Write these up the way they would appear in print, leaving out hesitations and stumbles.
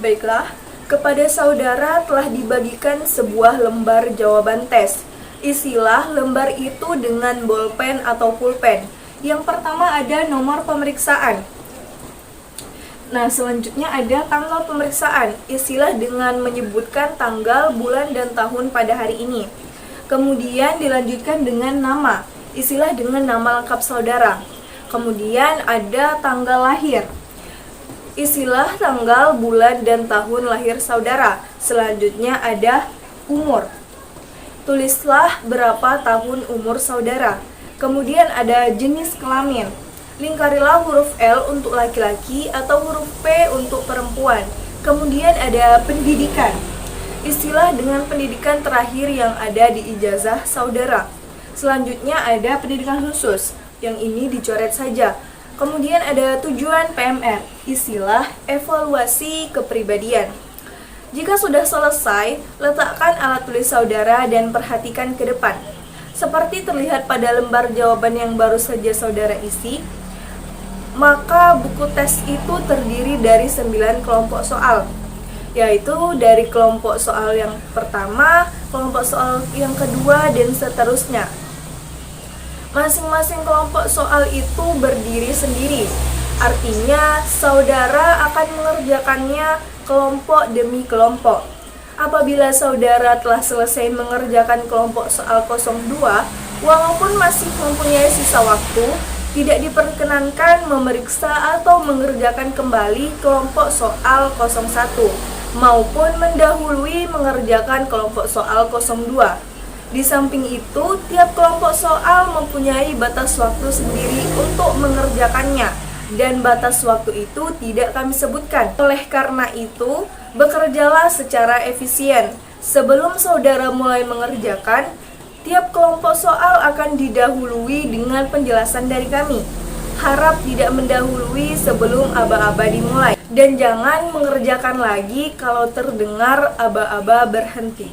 Baiklah, kepada saudara telah dibagikan sebuah lembar jawaban tes. Isilah lembar itu dengan bolpen atau pulpen. Yang pertama ada nomor pemeriksaan. Nah, selanjutnya ada tanggal pemeriksaan. Isilah dengan menyebutkan tanggal, bulan, dan tahun pada hari ini. Kemudian dilanjutkan dengan nama. Isilah dengan nama lengkap saudara. Kemudian ada tanggal lahir. Isilah tanggal, bulan, dan tahun lahir saudara. Selanjutnya ada umur. Tulislah berapa tahun umur saudara. Kemudian ada jenis kelamin. Lingkarilah huruf L untuk laki-laki atau huruf P untuk perempuan. Kemudian ada pendidikan. Isilah dengan pendidikan terakhir yang ada di ijazah saudara. Selanjutnya ada pendidikan khusus. Yang ini dicoret saja. Kemudian ada tujuan PMR. Isilah evaluasi kepribadian. Jika sudah selesai, letakkan alat tulis saudara dan perhatikan ke depan. Seperti terlihat pada lembar jawaban yang baru saja saudara isi, maka buku tes itu terdiri dari 9 kelompok soal, yaitu dari kelompok soal yang pertama, kelompok soal yang kedua, dan seterusnya. Masing-masing kelompok soal itu berdiri sendiri. Artinya, saudara akan mengerjakannya kelompok demi kelompok. Apabila saudara telah selesai mengerjakan kelompok soal 02, walaupun masih mempunyai sisa waktu, tidak diperkenankan memeriksa atau mengerjakan kembali kelompok soal 01, maupun mendahului mengerjakan kelompok soal 02. Di samping itu, tiap kelompok soal mempunyai batas waktu sendiri untuk mengerjakannya, dan batas waktu itu tidak kami sebutkan. Oleh karena itu, bekerjalah secara efisien. Sebelum saudara mulai mengerjakan, tiap kelompok soal akan didahului dengan penjelasan dari kami. Harap tidak mendahului sebelum aba-aba dimulai. Dan jangan mengerjakan lagi kalau terdengar aba-aba berhenti.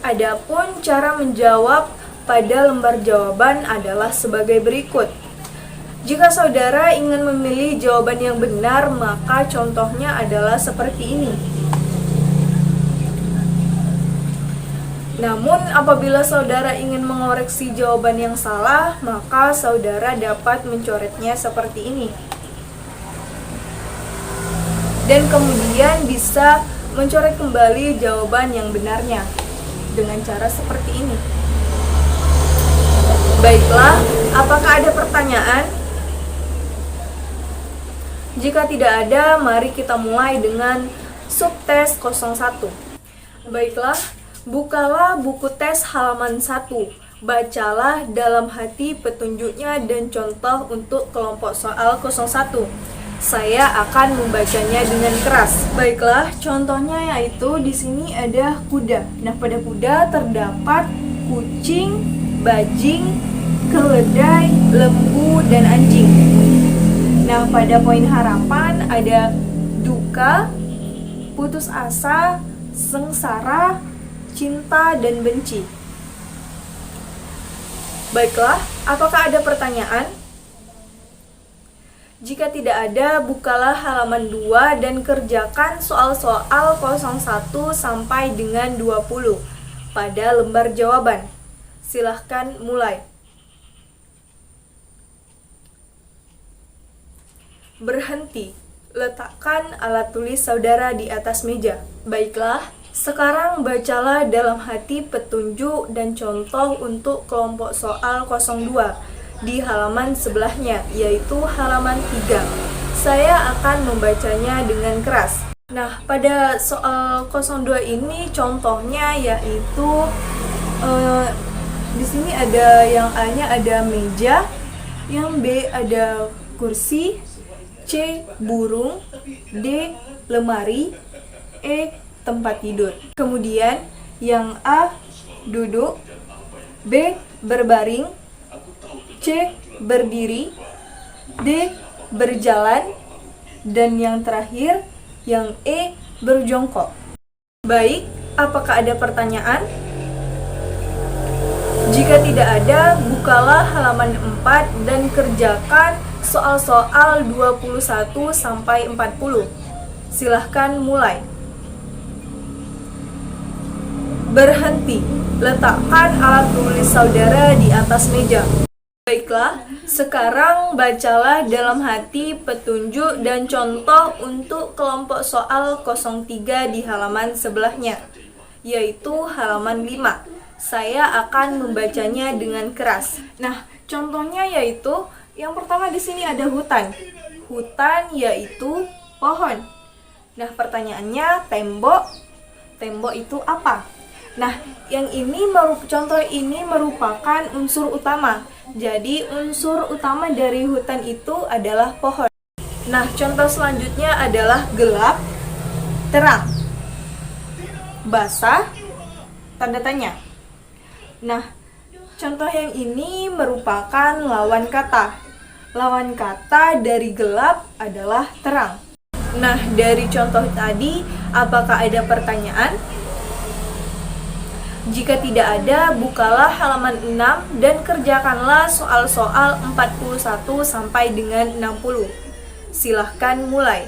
Adapun cara menjawab pada lembar jawaban adalah sebagai berikut. Jika saudara ingin memilih jawaban yang benar, maka contohnya adalah seperti ini. Namun, apabila saudara ingin mengoreksi jawaban yang salah, maka saudara dapat mencoretnya seperti ini. Dan kemudian bisa mencoret kembali jawaban yang benarnya dengan cara seperti ini. Baiklah, apakah ada pertanyaan? Jika tidak ada, mari kita mulai dengan subtes 01. Baiklah, bukalah buku tes halaman 1. Bacalah dalam hati petunjuknya dan contoh untuk kelompok soal 01. Saya akan membacanya dengan keras. Baiklah, contohnya yaitu di sini ada kuda. Nah, pada kuda terdapat kucing, bajing, keledai, lembu, dan anjing. Nah, pada poin harapan ada duka, putus asa, sengsara, cinta, dan benci. Baiklah, apakah ada pertanyaan? Jika tidak ada, bukalah halaman 2 dan kerjakan soal-soal 01 sampai dengan 20 pada lembar jawaban. Silahkan mulai. Berhenti. Letakkan alat tulis saudara di atas meja. Baiklah, sekarang bacalah dalam hati petunjuk dan contoh untuk kelompok soal 02 di halaman sebelahnya, yaitu halaman 3. Saya akan membacanya dengan keras. Nah, pada soal 02 ini contohnya yaitu di sini ada yang A-nya ada meja, yang B ada kursi, C burung, D lemari, E tempat tidur. Kemudian yang A duduk, B berbaring, C berdiri, D berjalan, dan yang terakhir yang E berjongkok. Baik, apakah ada pertanyaan? Jika tidak ada, bukalah halaman 4 dan kerjakan soal-soal 21 sampai 40. Silahkan mulai. Berhenti. Letakkan alat tulis saudara di atas meja. Baiklah, sekarang bacalah dalam hati petunjuk dan contoh untuk kelompok soal 03 di halaman sebelahnya, yaitu halaman 5. Saya akan membacanya dengan keras. Nah, contohnya yaitu yang pertama di sini ada hutan. Hutan yaitu pohon. Nah, pertanyaannya tembok. Tembok itu apa? Nah, contoh ini merupakan unsur utama. Jadi, unsur utama dari hutan itu adalah pohon. Nah, contoh selanjutnya adalah gelap, terang, basah, tanda tanya. Nah, contoh yang ini merupakan lawan kata. Lawan kata dari gelap adalah terang. Nah, dari contoh tadi, apakah ada pertanyaan? Jika tidak ada, bukalah halaman 6 dan kerjakanlah soal-soal 41 sampai dengan 60. Silahkan mulai.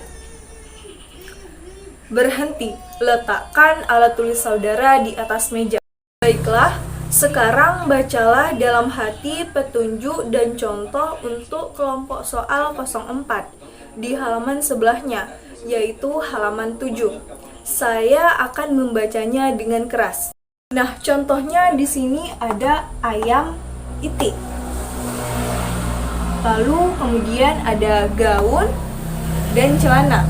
Berhenti. Letakkan alat tulis saudara di atas meja. Baiklah, sekarang bacalah dalam hati petunjuk dan contoh untuk kelompok soal 04 di halaman sebelahnya, yaitu halaman 7. Saya akan membacanya dengan keras. Nah, contohnya di sini ada ayam itik. Lalu kemudian ada gaun dan celana.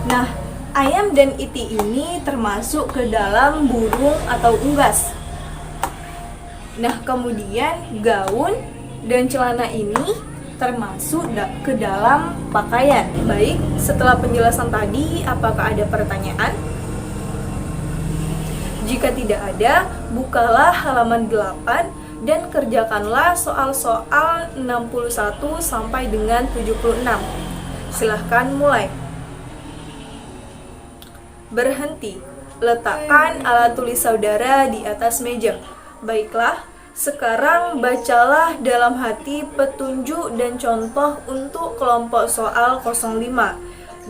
Nah, ayam dan itik ini termasuk ke dalam burung atau unggas. Nah, kemudian gaun dan celana ini termasuk ke dalam pakaian. Baik, setelah penjelasan tadi, apakah ada pertanyaan? Jika tidak ada, bukalah halaman 8 dan kerjakanlah soal-soal 61 sampai dengan 76. Silahkan mulai. Berhenti. Letakkan alat tulis saudara di atas meja. Baiklah, sekarang bacalah dalam hati petunjuk dan contoh untuk kelompok soal 05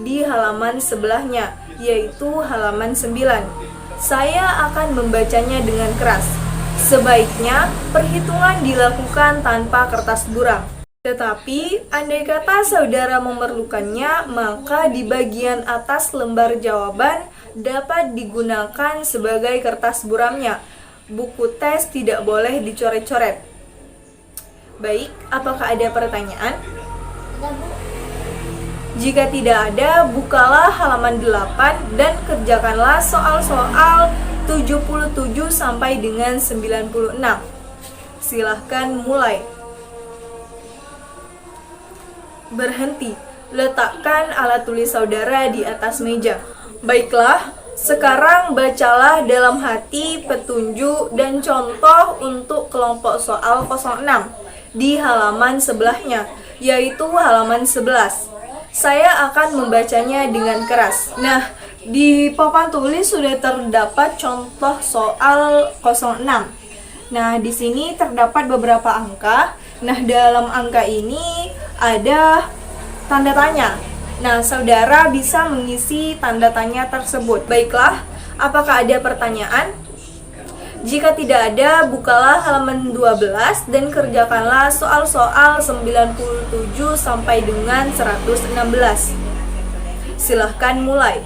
di halaman sebelahnya, yaitu halaman 9. Saya akan membacanya dengan keras. Sebaiknya perhitungan dilakukan tanpa kertas buram. Tetapi, andai kata saudara memerlukannya, maka di bagian atas lembar jawaban dapat digunakan sebagai kertas buramnya. Buku tes tidak boleh dicoret-coret. Baik, apakah ada pertanyaan? Jika tidak ada, bukalah halaman 8 dan kerjakanlah soal-soal 77 sampai dengan 96. Silahkan mulai. Berhenti. Letakkan alat tulis saudara di atas meja. Baiklah, sekarang bacalah dalam hati petunjuk dan contoh untuk kelompok soal 06 di halaman sebelahnya, yaitu halaman 11. Saya akan membacanya dengan keras. Nah, di papan tulis sudah terdapat contoh soal 06. Nah, di sini terdapat beberapa angka. Nah, dalam angka ini ada tanda tanya. Nah, saudara bisa mengisi tanda tanya tersebut. Baiklah, apakah ada pertanyaan? Jika tidak ada, bukalah halaman 12 dan kerjakanlah soal-soal 97 sampai dengan 116. Silahkan mulai.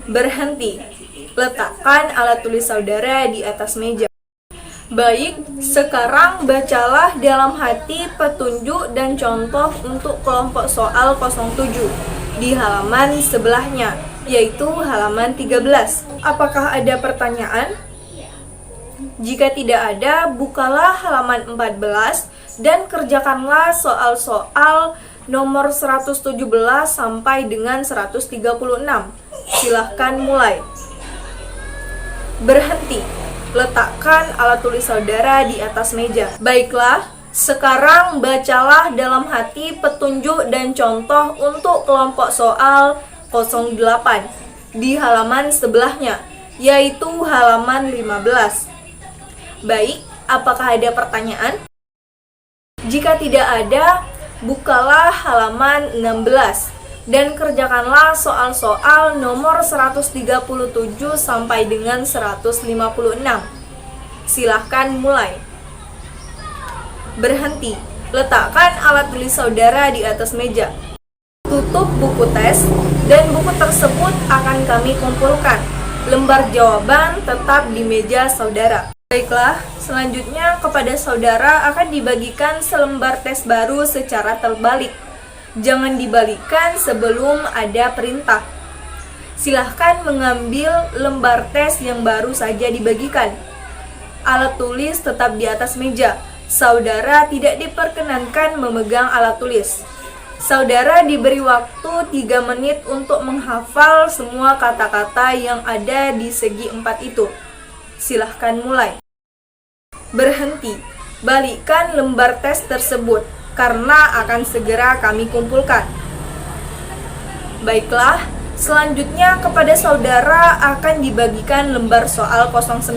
Berhenti. Letakkan alat tulis saudara di atas meja. Baik, sekarang bacalah dalam hati petunjuk dan contoh untuk kelompok soal 07 di halaman sebelahnya, yaitu halaman 13. Apakah ada pertanyaan? Jika tidak ada, bukalah halaman 14 dan kerjakanlah soal-soal nomor 117 sampai dengan 136. Silahkan mulai. Berhenti. Letakkan alat tulis saudara di atas meja. Baiklah, sekarang bacalah dalam hati petunjuk dan contoh untuk kelompok soal 08 di halaman sebelahnya, yaitu halaman 15. Baik, apakah ada pertanyaan? Jika tidak ada, bukalah halaman 16. dan kerjakanlah soal-soal nomor 137 sampai dengan 156. Silahkan mulai. Berhenti. Letakkan alat tulis saudara di atas meja. Tutup buku tes dan buku tersebut akan kami kumpulkan. Lembar jawaban tetap di meja saudara. Baiklah, selanjutnya kepada saudara akan dibagikan selembar tes baru secara terbalik. Jangan dibalikkan sebelum ada perintah. Silahkan mengambil lembar tes yang baru saja dibagikan. Alat tulis tetap di atas meja. Saudara tidak diperkenankan memegang alat tulis. Saudara diberi waktu 3 menit untuk menghafal semua kata-kata yang ada di segi 4 itu. Silahkan mulai. Berhenti. Balikkan lembar tes tersebut, karena akan segera kami kumpulkan. Baiklah, selanjutnya kepada saudara akan dibagikan lembar soal 09.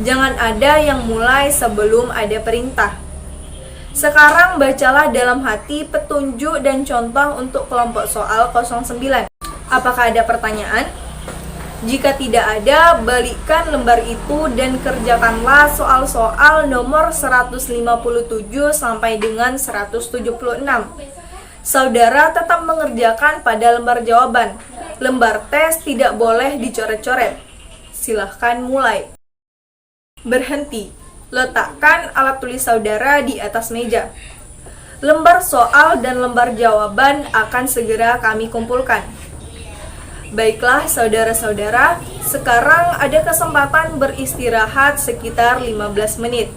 Jangan ada yang mulai sebelum ada perintah. Sekarang bacalah dalam hati petunjuk dan contoh untuk kelompok soal 09. Apakah ada pertanyaan? Jika tidak ada, balikkan lembar itu dan kerjakanlah soal-soal nomor 157 sampai dengan 176. Saudara tetap mengerjakan pada lembar jawaban. Lembar tes tidak boleh dicoret-coret. Silahkan mulai. Berhenti. Letakkan alat tulis saudara di atas meja. Lembar soal dan lembar jawaban akan segera kami kumpulkan. Baiklah saudara-saudara, sekarang ada kesempatan beristirahat sekitar 15 menit.